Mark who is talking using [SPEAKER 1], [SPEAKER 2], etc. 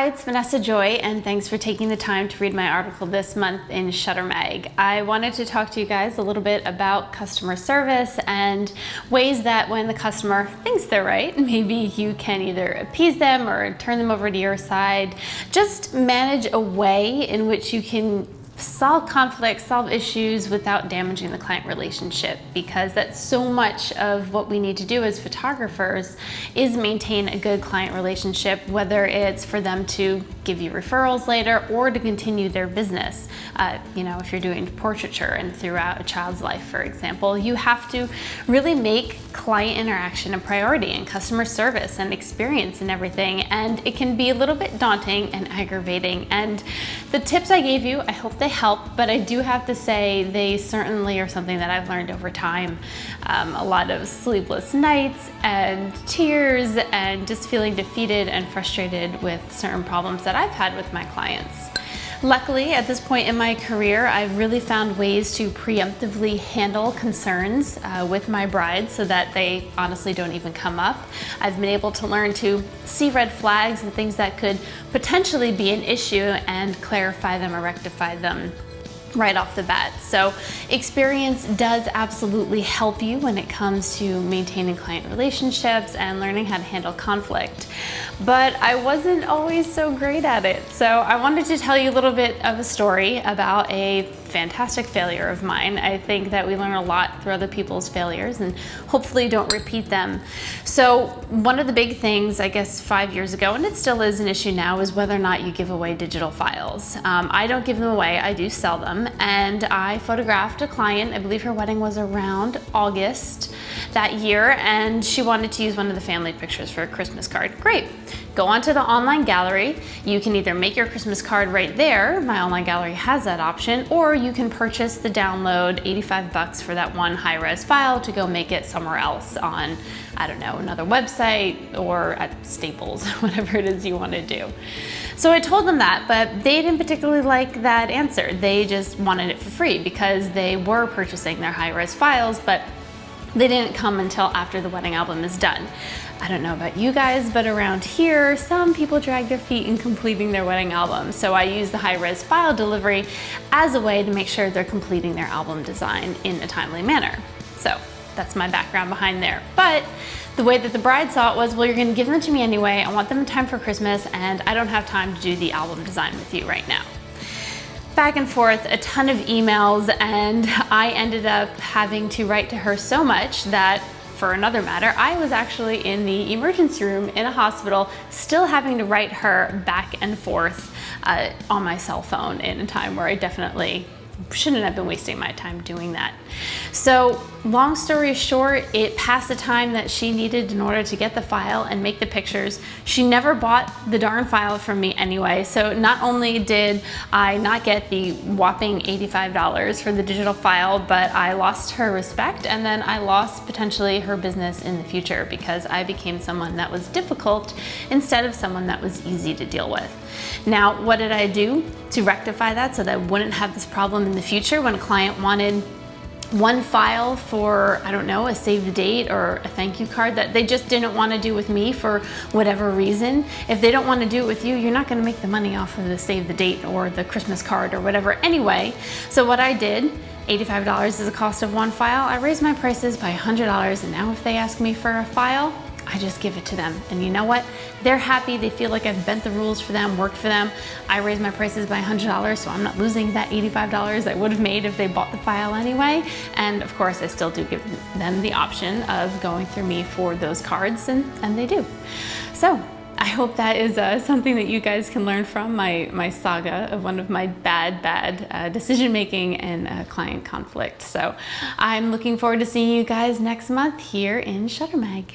[SPEAKER 1] Hi, it's Vanessa Joy, and thanks for taking the time to read my article this month in Shutter Mag. I wanted to talk to you guys a little bit about customer service and ways that when the customer thinks they're right, maybe you can either appease them or turn them over to your side. Just manage a way in which you can solve conflicts, solve issues without damaging the client relationship, because that's so much of what we need to do as photographers is maintain a good client relationship, whether it's for them to give you referrals later or to continue their business. If you're doing portraiture and throughout a child's life, for example, you have to really make client interaction a priority and customer service and experience and everything. And it can be a little bit daunting and aggravating. And the tips I gave you, I hope they help, but I do have to say they certainly are something that I've learned over time. A lot of sleepless nights and tears and just feeling defeated and frustrated with certain problems that I've had with my clients. Luckily, at this point in my career, I've really found ways to preemptively handle concerns with my brides so that they honestly don't even come up. I've been able to learn to see red flags and things that could potentially be an issue and clarify them or rectify them right off the bat. So experience does absolutely help you when it comes to maintaining client relationships and learning how to handle conflict. But I wasn't always so great at it. So I wanted to tell you a little bit of a story about a fantastic failure of mine. I think that we learn a lot through other people's failures and hopefully don't repeat them. So one of the big things, I guess 5 years ago, and it still is an issue now, is whether or not you give away digital files. I don't give them away, I do sell them. And I photographed a client, I believe her wedding was around August that year, and she wanted to use one of the family pictures for a Christmas card. Great. Go onto the online gallery. You can either make your Christmas card right there, my online gallery has that option, or you can purchase the download, $85 for that one high-res file to go make it somewhere else on, I don't know, another website or at Staples, whatever it is you want to do. So I told them that, but they didn't particularly like that answer. They just wanted it for free because they were purchasing their high-res files, but they didn't come until after the wedding album is done. I don't know about you guys, but around here, some people drag their feet in completing their wedding album. So I use the high-res file delivery as a way to make sure they're completing their album design in a timely manner. So that's my background behind there. But the way that the bride saw it was, well, you're gonna give them to me anyway. I want them in time for Christmas, and I don't have time to do the album design with you right now. Back and forth, a ton of emails, and I ended up having to write to her so much that, for another matter, I was actually in the emergency room in a hospital, still having to write her back and forth on my cell phone in a time where I definitely shouldn't have been wasting my time doing that. So long story short, it passed the time that she needed in order to get the file and make the pictures. She never bought the darn file from me anyway. So not only did I not get the whopping $85 for the digital file, but I lost her respect, and then I lost potentially her business in the future because I became someone that was difficult instead of someone that was easy to deal with. Now, what did I do to rectify that so that I wouldn't have this problem in the future when a client wanted one file for, I don't know, a save the date or a thank you card that they just didn't want to do with me for whatever reason? If they don't want to do it with you, you're not going to make the money off of the save the date or the Christmas card or whatever anyway. So what I did, $85 is the cost of one file. I raised my prices by $100, and now if they ask me for a file, I just give it to them. And you know what? They're happy. They feel like I've bent the rules for them, worked for them. I raised my prices by $100, so I'm not losing that $85 I would have made if they bought the file anyway. And of course, I still do give them the option of going through me for those cards, and they do. So I hope that is something that you guys can learn from my saga of one of my bad decision-making and client conflict. So I'm looking forward to seeing you guys next month here in Shutter Mag.